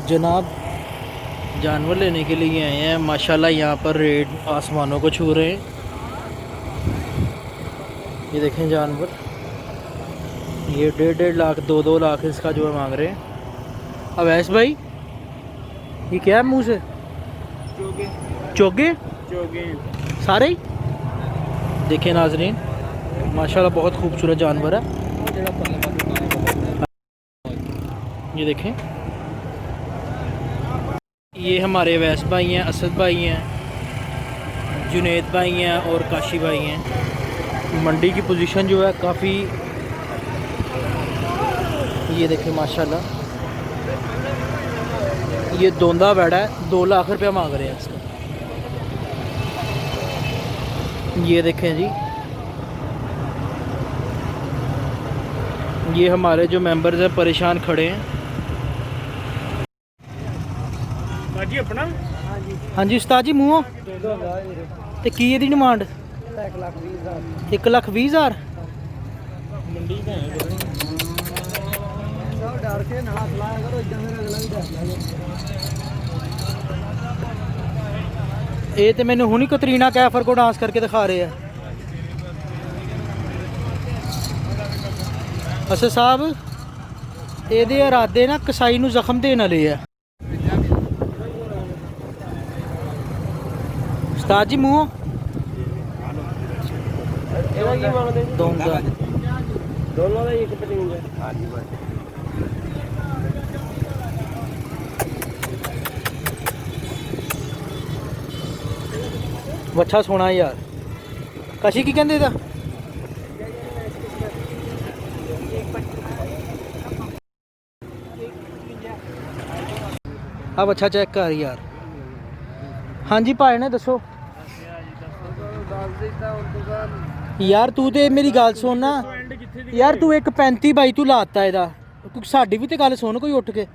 जनाब जानवर लेने के लिए आए हैं। माशाल्लाह यहाँ पर रेट आसमानों को छू रहे हैं। ये देखें जानवर, ये 1.5 लाख 2 लाख इसका जो है मांग रहे हैं। अवैस भाई ये क्या है मुँह से? चोगे सारे ही देखें नाजरीन, माशाल्लाह बहुत खूबसूरत जानवर है। ये देखें, ये हमारे अवैस भाई हैं, असद भाई हैं, जुनेद भाई हैं और काशी भाई हैं। मंडी की पोजीशन जो है काफ़ी, ये देखें माशाल्लाह, ये दोंदा बैठा है, 2 लाख रुपया मांग रहे हैं इसका। ये देखें जी, ये हमारे जो मेंबर्स हैं परेशान खड़े हैं। जी अपना हाँ जी उस्ताद जी मूँह तो की ये डिमांड? 1,20,000। ये तो मैंने हुनी कतरीना कैफर को डांस करके दिखा रहे हैं। अच्छा साहब, ये इरादे ना कसाई नूं जख्म देने वाले है। उस्ताद जी मूँह दोनों का 1.55। अच्छा सोना यार, कशी की कहते था? अब अच्छा चेक कर यार। हाँ जी भाई ने दसो यार, तू तो मेरी गल सुन ना यार, तू 1.35 बाई तू लाता है साड़ी भी तो गल सुन कोई उठ के।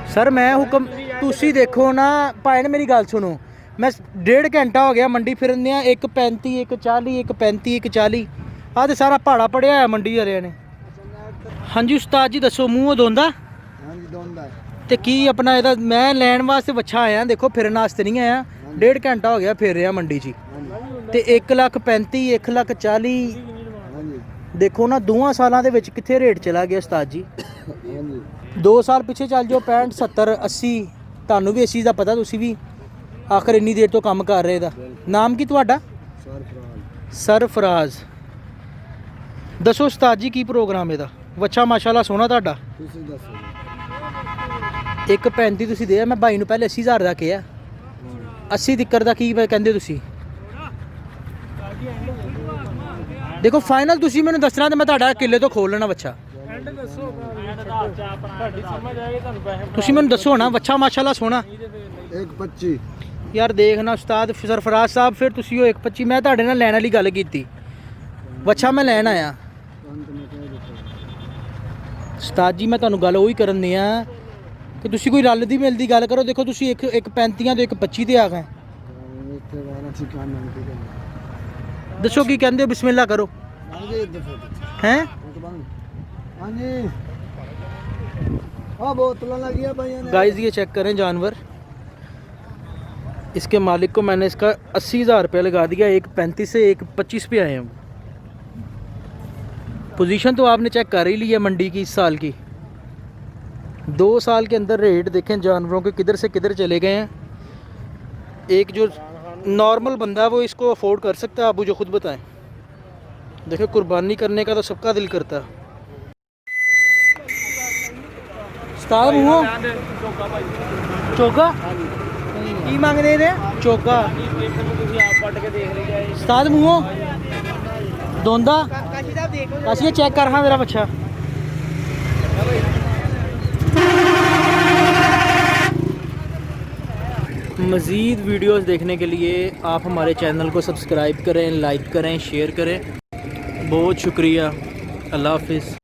सर मैं हुक्म तुसी देखो ना भाई ने, मेरी गल सुनो, मैं 1.5 घंटा हो गया मंडी फिरन दिया। 1.35 1.40 1.35 1.40 आ तो सारा भाड़ा पड़िया है मंडी वाले ने। हाँ जी उस्ताद जी दसो, मूँह धोंदा ते की अपना ਇਹਦਾ मैं लैन वास्ते बच्चा आया, देखो फिरन वास्ते नहीं आया। 1.5 घंटा हो गया फिर रहा मंडी जी। ते 1,35,000 1,40,000 देखो ना, 2 सालों के विच कित्थे रेट चला गया उस्ताद जी। 2 साल पिछे चल जाओ, 65 70 80, तुहानू भी इस चीज़ का पता, तुसी भी आखिर इन्नी देर तो काम कर रहे। नाम की तुहाडा? सरफराज। दसो उस्ताद जी की प्रोग्राम ਇਹਦਾ? ਬੱਚਾ माशाल्लाह सोहना ਤੁਹਾਡਾ। 1.35 ਤੁਸੀਂ ਦੇ, ਮੈਂ ਭਾਈ ਨੂੰ ਪਹਿਲੇ 80,000 ਦਾ ਕਿਹਾ। 80 ਤੱਕ ਦਾ ਕੀ ਕਹਿੰਦੇ ਤੁਸੀਂ? ਦੇਖੋ ਫਾਈਨਲ ਤੁਸੀਂ ਮੈਨੂੰ ਦੱਸਣਾ ਤੇ ਮੈਂ ਤੁਹਾਡਾ ਕਿੱਲੇ ਤੋਂ ਖੋਲ ਲੈਣਾ ਬੱਚਾ। ਤੁਸੀਂ ਮੈਨੂੰ ਦੱਸੋ ਨਾ, ਬੱਚਾ ਮਾਸ਼ਾਅੱਲਾ ਸੋਹਣਾ। 1.25 ਯਾਰ ਦੇਖਣਾ ਉਸਤਾਦ ਸਰਫਰਾਜ਼ ਸਾਹਿਬ, ਫਿਰ ਤੁਸੀਂ ਉਹ 1.25, ਮੈਂ ਤੁਹਾਡੇ ਨਾਲ ਲੈਣ ਵਾਲੀ ਗੱਲ ਕੀਤੀ, ਬੱਚਾ ਮੈਂ ਲੈਣ ਆਇਆ। ਉਸਤਾਦ ਜੀ ਮੈਂ ਤੁਹਾਨੂੰ ਗੱਲ ਉਹੀ ਕਰਨ ਦਿਆ ਕਿ ਤੁਸੀਂ ਕੋਈ ਰਲ ਦੀ ਮਿਲਦੀ ਗੱਲ ਕਰੋ। ਦੇਖੋ ਤੁਸੀਂ 1.35 ਤੋਂ 1.25 ਤੇ ਆ ਗਏ। ਦੱਸੋ ਕੀ ਕਹਿੰਦੇ ਹੋ? ਬਿਸਮਿल्लाह करो। हैं गाइस ये चेक करें जानवर, इसके मालिक को मैंने इसका 80,000 रुपये लगा दिया। 1.35 से 1.25 पे आए हम। पोजीशन तो आपने चेक कर ही ली है मंडी की इस साल की। 2 साल के अंदर रेट देखें जानवरों के किधर से किधर चले गए हैं। एक जो नॉर्मल बंदा है वो इसको अफोर्ड कर सकता है, आप मुझे खुद बताएं। देखो कुर्बानी करने का तो सबका दिल करता है। उस्ताद मुँह चोगा की मांग रहे थे? चोगा उस्ताद मुँह दोंदा काशी चेक कर। हाँ मेरा बच्चा मज़ीद वीडियोस देखने के लिए आप हमारे चैनल को सब्सक्राइब करें, लाइक करें, शेयर करें। बहुत शुक्रिया। अल्लाह हाफिज़।